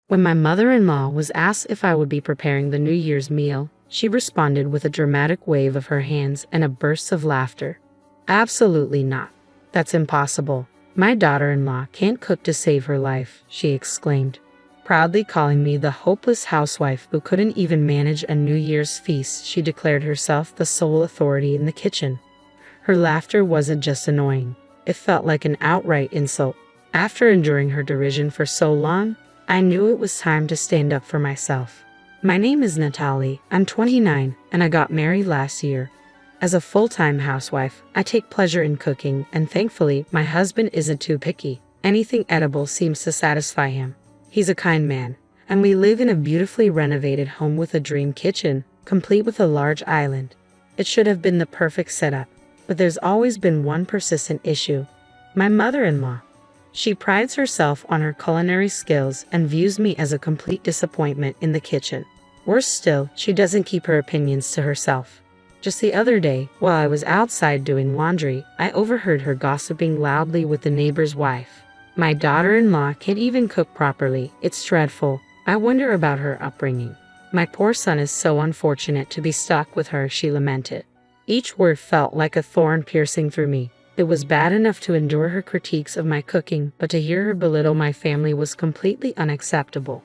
When my mother-in-law was asked if I would be preparing the New Year's meal, she responded with a dramatic wave of her hands and a burst of laughter. "Absolutely not. That's impossible. My daughter-in-law can't cook to save her life," she exclaimed, proudly calling me the hopeless housewife who couldn't even manage a New Year's feast. She declared herself the sole authority in the kitchen. Her laughter wasn't just annoying. It felt like an outright insult. After enduring her derision for so long, I knew it was time to stand up for myself. My name is Natalie. I'm 29, and I got married last year. As a full-time housewife, I take pleasure in cooking, and thankfully, my husband isn't too picky. Anything edible seems to satisfy him. He's a kind man, and we live in a beautifully renovated home with a dream kitchen, complete with a large island. It should have been the perfect setup, but there's always been one persistent issue: my mother-in-law. She prides herself on her culinary skills and views me as a complete disappointment in the kitchen. Worse still, she doesn't keep her opinions to herself. Just the other day, while I was outside doing laundry, I overheard her gossiping loudly with the neighbor's wife. "My daughter-in-law can't even cook properly. It's dreadful. I wonder about her upbringing. My poor son is so unfortunate to be stuck with her," she lamented. Each word felt like a thorn piercing through me. It was bad enough to endure her critiques of my cooking, but to hear her belittle my family was completely unacceptable.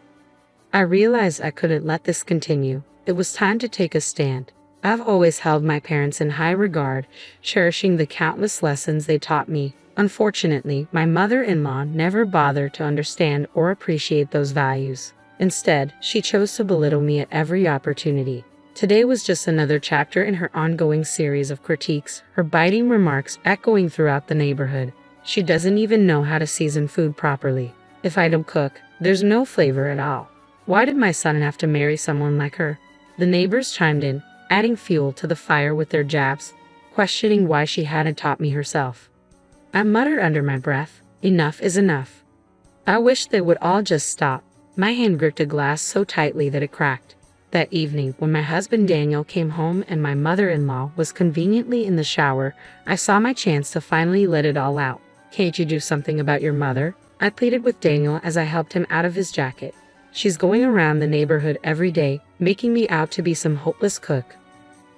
I realized I couldn't let this continue. It was time to take a stand. I've always held my parents in high regard, cherishing the countless lessons they taught me. Unfortunately, my mother-in-law never bothered to understand or appreciate those values. Instead, she chose to belittle me at every opportunity. Today was just another chapter in her ongoing series of critiques, her biting remarks echoing throughout the neighborhood. She doesn't even know how to season food properly. If I don't cook, there's no flavor at all. Why did my son have to marry someone like her? The neighbors chimed in, adding fuel to the fire with their jabs, questioning why she hadn't taught me herself. I muttered under my breath, "Enough is enough." I wish they would all just stop. My hand gripped a glass so tightly that it cracked. That evening, when my husband Daniel came home and my mother-in-law was conveniently in the shower, I saw my chance to finally let it all out. "Can't you do something about your mother?" I pleaded with Daniel as I helped him out of his jacket. "She's going around the neighborhood every day, making me out to be some hopeless cook."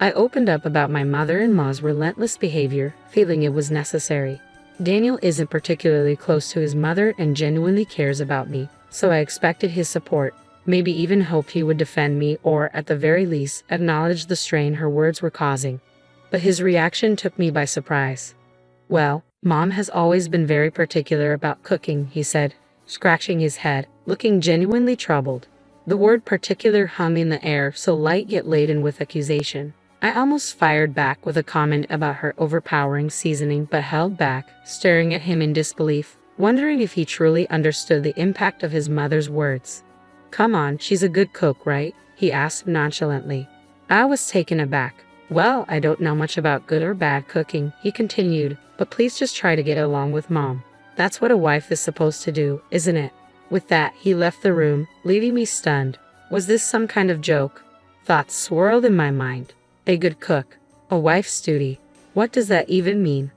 I opened up about my mother-in-law's relentless behavior, feeling it was necessary. Daniel isn't particularly close to his mother and genuinely cares about me, so I expected his support. Maybe even hoped he would defend me or, at the very least, acknowledge the strain her words were causing. But his reaction took me by surprise. "Well, Mom has always been very particular about cooking," he said, scratching his head, looking genuinely troubled. The word particular hung in the air, so light yet laden with accusation. I almost fired back with a comment about her overpowering seasoning, but held back, staring at him in disbelief, wondering if he truly understood the impact of his mother's words. "Come on, she's a good cook, right?" he asked nonchalantly. I was taken aback. "Well, I don't know much about good or bad cooking," he continued, "but please just try to get along with Mom. That's what a wife is supposed to do, isn't it?" With that, he left the room, leaving me stunned. Was this some kind of joke? Thoughts swirled in my mind. A good cook, a wife's duty. What does that even mean?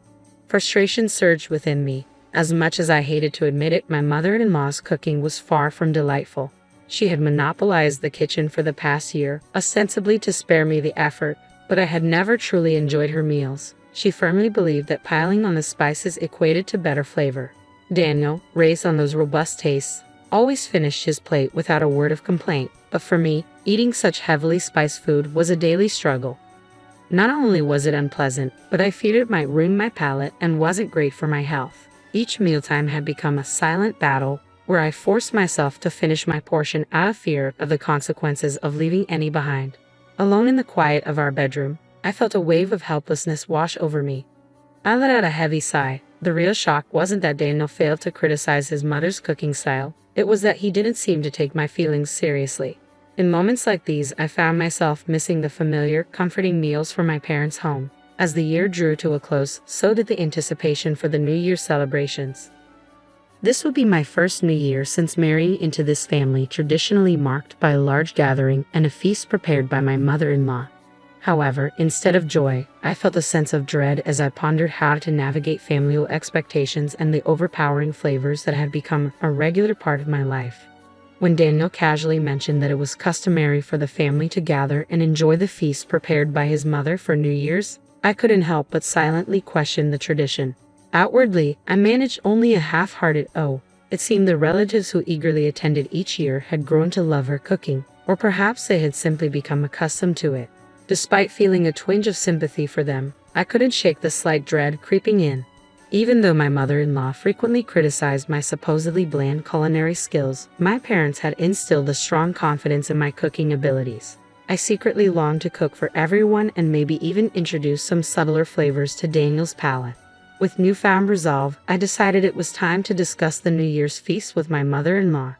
Frustration surged within me. As much as I hated to admit it, my mother-in-law's cooking was far from delightful. She had monopolized the kitchen for the past year, ostensibly to spare me the effort, but I had never truly enjoyed her meals. She firmly believed that piling on the spices equated to better flavor. Daniel, raised on those robust tastes, always finished his plate without a word of complaint, but for me, eating such heavily spiced food was a daily struggle. Not only was it unpleasant, but I feared it might ruin my palate and wasn't great for my health. Each mealtime had become a silent battle, where I forced myself to finish my portion out of fear of the consequences of leaving any behind. Alone in the quiet of our bedroom, I felt a wave of helplessness wash over me. I let out a heavy sigh. The real shock wasn't that Daniel failed to criticize his mother's cooking style, it was that he didn't seem to take my feelings seriously. In moments like these, I found myself missing the familiar, comforting meals from my parents' home. As the year drew to a close, so did the anticipation for the New Year's celebrations. This would be my first New Year since marrying into this family traditionally marked by a large gathering and a feast prepared by my mother-in-law. However, instead of joy, I felt a sense of dread as I pondered how to navigate familial expectations and the overpowering flavors that had become a regular part of my life. When Daniel casually mentioned that it was customary for the family to gather and enjoy the feast prepared by his mother for New Year's, I couldn't help but silently question the tradition. Outwardly, I managed only a half-hearted "oh." It seemed the relatives who eagerly attended each year had grown to love her cooking, or perhaps they had simply become accustomed to it. Despite feeling a twinge of sympathy for them, I couldn't shake the slight dread creeping in. Even though my mother-in-law frequently criticized my supposedly bland culinary skills, my parents had instilled a strong confidence in my cooking abilities. I secretly longed to cook for everyone and maybe even introduce some subtler flavors to Daniel's palate. With newfound resolve, I decided it was time to discuss the New Year's feast with my mother-in-law.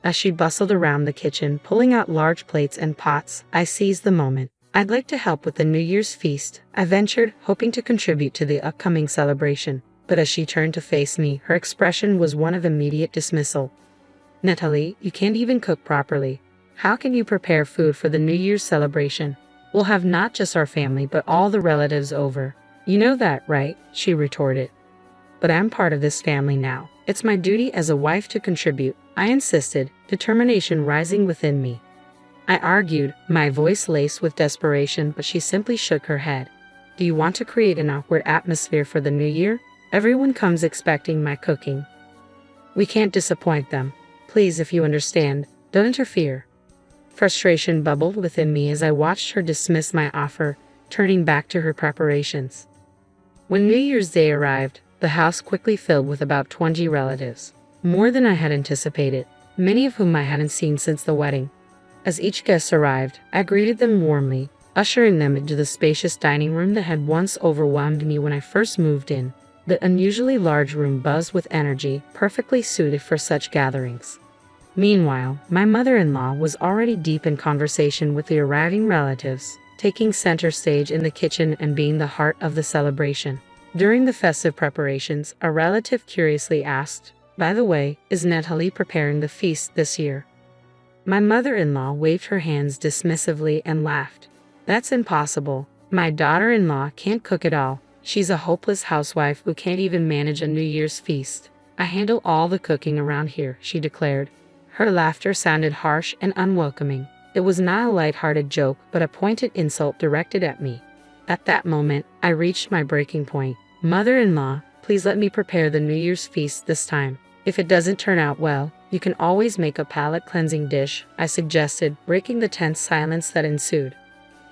As she bustled around the kitchen, pulling out large plates and pots, I seized the moment. "I'd like to help with the New Year's feast," I ventured, hoping to contribute to the upcoming celebration. But as she turned to face me, her expression was one of immediate dismissal. "Natalie, you can't even cook properly. How can you prepare food for the New Year's celebration? We'll have not just our family, but all the relatives over. You know that, right?" she retorted. "But I'm part of this family now. It's my duty as a wife to contribute," I insisted, determination rising within me. I argued, my voice laced with desperation, but she simply shook her head. "Do you want to create an awkward atmosphere for the new year? Everyone comes expecting my cooking. We can't disappoint them. Please, if you understand, don't interfere." Frustration bubbled within me as I watched her dismiss my offer, turning back to her preparations. When New Year's Day arrived, the house quickly filled with about 20 relatives, more than I had anticipated, many of whom I hadn't seen since the wedding. As each guest arrived, I greeted them warmly, ushering them into the spacious dining room that had once overwhelmed me when I first moved in. The unusually large room buzzed with energy, perfectly suited for such gatherings. Meanwhile, my mother-in-law was already deep in conversation with the arriving relatives, taking center stage in the kitchen and being the heart of the celebration. During the festive preparations, a relative curiously asked, "By the way, is Natalie preparing the feast this year?" My mother-in-law waved her hands dismissively and laughed. "That's impossible. My daughter-in-law can't cook at all. She's a hopeless housewife who can't even manage a New Year's feast. I handle all the cooking around here," she declared. Her laughter sounded harsh and unwelcoming. It was not a light-hearted joke, but a pointed insult directed at me. At that moment, I reached my breaking point. "Mother-in-law, please let me prepare the New Year's feast this time. If it doesn't turn out well, you can always make a palate-cleansing dish," I suggested, breaking the tense silence that ensued.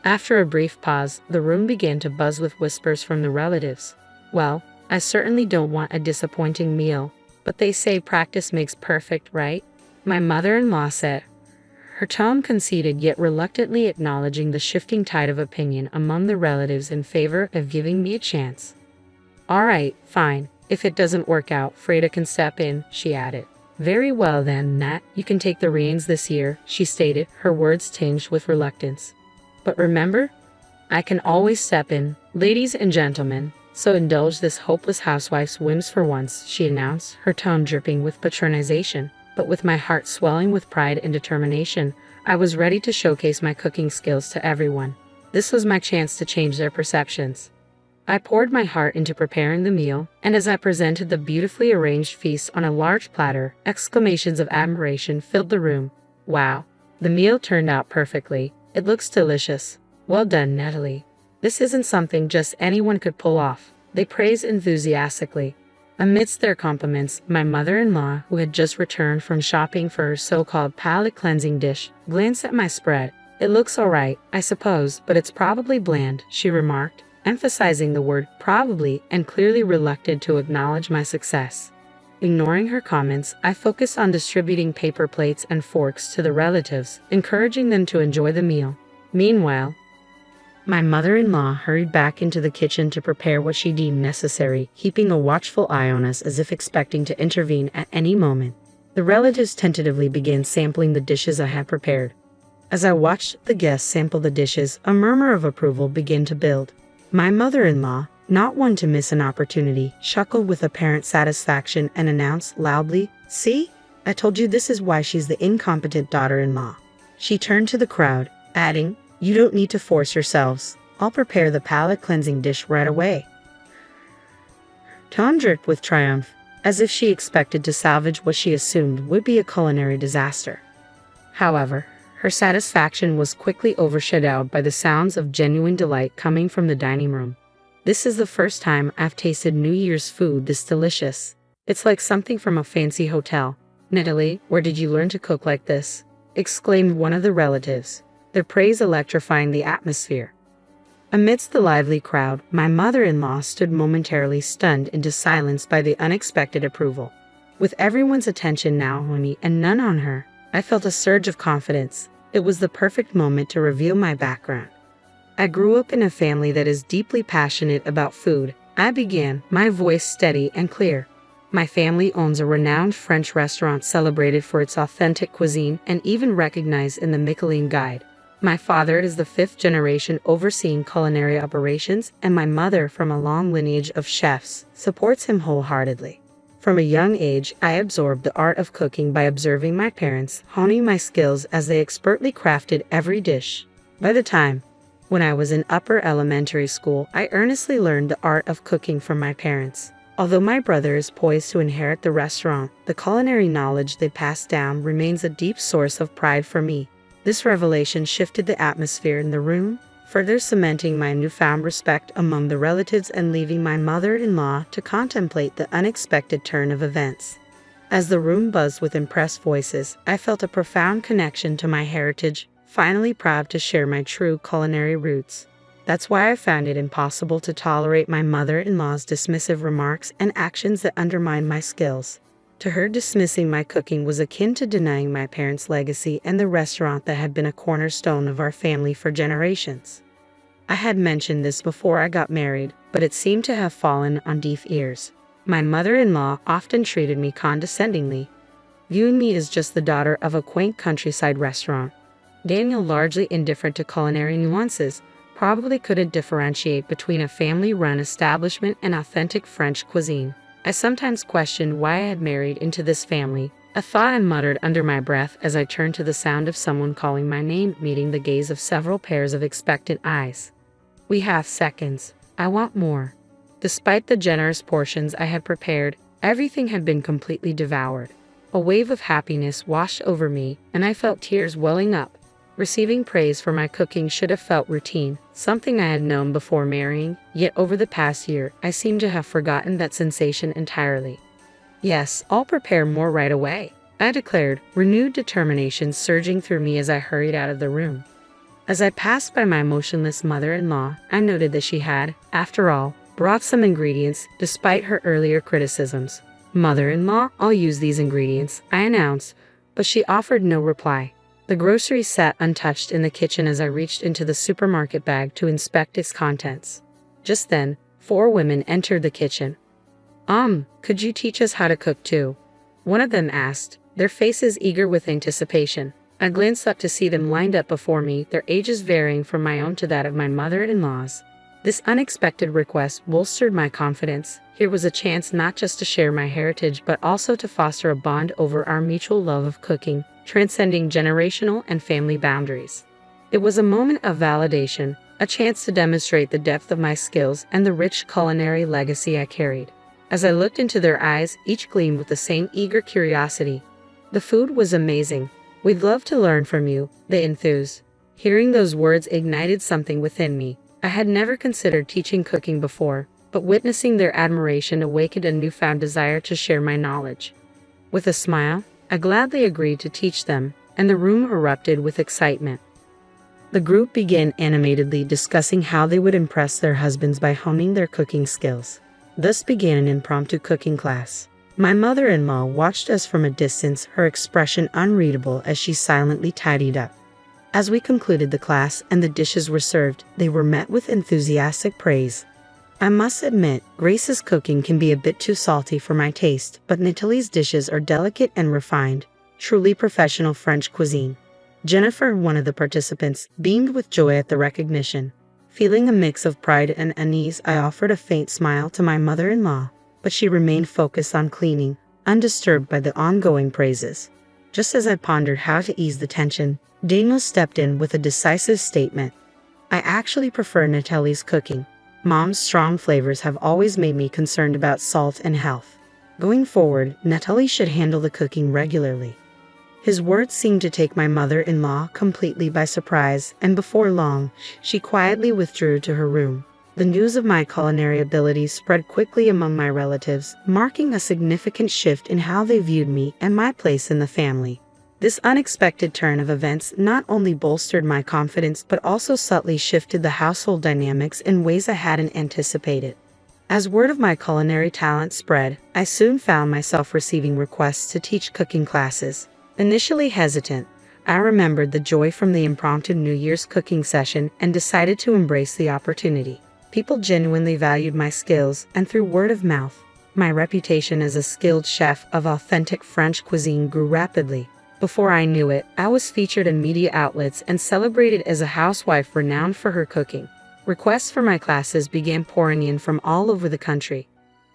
After a brief pause, the room began to buzz with whispers from the relatives. "Well, I certainly don't want a disappointing meal, but they say practice makes perfect, right?" my mother-in-law said, her tone conceited yet reluctantly acknowledging the shifting tide of opinion among the relatives in favor of giving me a chance. "All right, fine. If it doesn't work out, Freda can step in," she added. "Very well then, Nat, you can take the reins this year," she stated, her words tinged with reluctance. "But remember, I can always step in, ladies and gentlemen, so indulge this hopeless housewife's whims for once," she announced, her tone dripping with patronization. But with my heart swelling with pride and determination, I was ready to showcase my cooking skills to everyone. This was my chance to change their perceptions. I poured my heart into preparing the meal, and as I presented the beautifully arranged feast on a large platter, exclamations of admiration filled the room. "Wow, the meal turned out perfectly. It looks delicious. Well done, Natalie. This isn't something just anyone could pull off," they praised enthusiastically. Amidst their compliments, my mother-in-law, who had just returned from shopping for her so-called palate-cleansing dish, glanced at my spread. "It looks all right, I suppose, but it's probably bland," she remarked, emphasizing the word probably and clearly reluctant to acknowledge my success. Ignoring her comments, I focused on distributing paper plates and forks to the relatives, encouraging them to enjoy the meal. Meanwhile, my mother-in-law hurried back into the kitchen to prepare what she deemed necessary, keeping a watchful eye on us as if expecting to intervene at any moment. The relatives tentatively began sampling the dishes I had prepared. As I watched the guests sample the dishes, a murmur of approval began to build. My mother-in-law, not one to miss an opportunity, chuckled with apparent satisfaction and announced loudly, "See? I told you this is why she's the incompetent daughter-in-law." She turned to the crowd, adding, "You don't need to force yourselves. I'll prepare the palate-cleansing dish right away." Tone dripped with triumph, as if she expected to salvage what she assumed would be a culinary disaster. However, her satisfaction was quickly overshadowed by the sounds of genuine delight coming from the dining room. "This is the first time I've tasted New Year's food this delicious. It's like something from a fancy hotel. Natalie, where did you learn to cook like this?" exclaimed one of the relatives, their praise electrifying the atmosphere. Amidst the lively crowd, my mother-in-law stood momentarily stunned into silence by the unexpected approval. With everyone's attention now on me and none on her, I felt a surge of confidence. It was the perfect moment to reveal my background. "I grew up in a family that is deeply passionate about food," I began, my voice steady and clear. "My family owns a renowned French restaurant celebrated for its authentic cuisine and even recognized in the Michelin Guide. My father is the 5th generation overseeing culinary operations, and my mother, from a long lineage of chefs, supports him wholeheartedly. From a young age, I absorbed the art of cooking by observing my parents, honing my skills as they expertly crafted every dish. By the time when I was in upper elementary school, I earnestly learned the art of cooking from my parents. Although my brother is poised to inherit the restaurant, the culinary knowledge they passed down remains a deep source of pride for me." This revelation shifted the atmosphere in the room, further cementing my newfound respect among the relatives and leaving my mother-in-law to contemplate the unexpected turn of events. As the room buzzed with impressed voices, I felt a profound connection to my heritage, finally proud to share my true culinary roots. That's why I found it impossible to tolerate my mother-in-law's dismissive remarks and actions that undermined my skills. To her, dismissing my cooking was akin to denying my parents' legacy and the restaurant that had been a cornerstone of our family for generations. I had mentioned this before I got married, but it seemed to have fallen on deaf ears. My mother-in-law often treated me condescendingly, viewing me as just the daughter of a quaint countryside restaurant. Daniel, largely indifferent to culinary nuances, probably couldn't differentiate between a family-run establishment and authentic French cuisine. I sometimes questioned why I had married into this family, a thought I muttered under my breath as I turned to the sound of someone calling my name, meeting the gaze of several pairs of expectant eyes. "We have seconds. I want more." Despite the generous portions I had prepared, everything had been completely devoured. A wave of happiness washed over me, and I felt tears welling up. Receiving praise for my cooking should have felt routine, something I had known before marrying, yet over the past year, I seem to have forgotten that sensation entirely. "Yes, I'll prepare more right away," I declared, renewed determination surging through me as I hurried out of the room. As I passed by my motionless mother-in-law, I noted that she had, after all, brought some ingredients, despite her earlier criticisms. "Mother-in-law, I'll use these ingredients," I announced, but she offered no reply. The groceries sat untouched in the kitchen as I reached into the supermarket bag to inspect its contents. Just then, 4 women entered the kitchen. Could you teach us how to cook too?" one of them asked, their faces eager with anticipation. I glanced up to see them lined up before me, their ages varying from my own to that of my mother-in-law's. This unexpected request bolstered my confidence. Here was a chance not just to share my heritage but also to foster a bond over our mutual love of cooking, transcending generational and family boundaries. It was a moment of validation, a chance to demonstrate the depth of my skills and the rich culinary legacy I carried. As I looked into their eyes, each gleamed with the same eager curiosity. "The food was amazing. We'd love to learn from you," they enthused. Hearing those words ignited something within me. I had never considered teaching cooking before, but witnessing their admiration awakened a newfound desire to share my knowledge. With a smile, I gladly agreed to teach them, and the room erupted with excitement. The group began animatedly discussing how they would impress their husbands by honing their cooking skills. Thus began an impromptu cooking class. My mother-in-law watched us from a distance, her expression unreadable as she silently tidied up. As we concluded the class and the dishes were served, they were met with enthusiastic praise. I must admit, Grace's cooking can be a bit too salty for my taste, but Natalie's dishes are delicate and refined, truly professional French cuisine. Jennifer, one of the participants, beamed with joy at the recognition. Feeling a mix of pride and unease, I offered a faint smile to my mother-in-law, but she remained focused on cleaning, undisturbed by the ongoing praises. Just as I pondered how to ease the tension, Daniel stepped in with a decisive statement. "I actually prefer Natalie's cooking. Mom's strong flavors have always made me concerned about salt and health. Going forward, Natalie should handle the cooking regularly." His words seemed to take my mother-in-law completely by surprise, and before long, she quietly withdrew to her room. The news of my culinary abilities spread quickly among my relatives, marking a significant shift in how they viewed me and my place in the family. This unexpected turn of events not only bolstered my confidence but also subtly shifted the household dynamics in ways I hadn't anticipated. As word of my culinary talent spread, I soon found myself receiving requests to teach cooking classes. Initially hesitant, I remembered the joy from the impromptu New Year's cooking session and decided to embrace the opportunity. People genuinely valued my skills, and through word of mouth, my reputation as a skilled chef of authentic French cuisine grew rapidly. Before I knew it, I was featured in media outlets and celebrated as a housewife renowned for her cooking. Requests for my classes began pouring in from all over the country.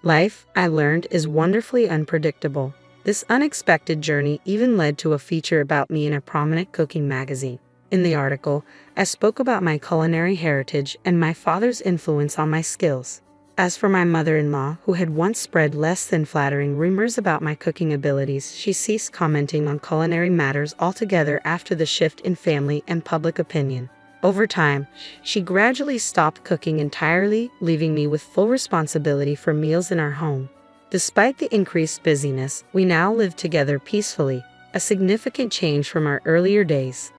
Life, I learned, is wonderfully unpredictable. This unexpected journey even led to a feature about me in a prominent cooking magazine. In the article, I spoke about my culinary heritage and my father's influence on my skills. As for my mother-in-law, who had once spread less than flattering rumors about my cooking abilities, she ceased commenting on culinary matters altogether after the shift in family and public opinion. Over time, she gradually stopped cooking entirely, leaving me with full responsibility for meals in our home. Despite the increased busyness, we now live together peacefully, a significant change from our earlier days.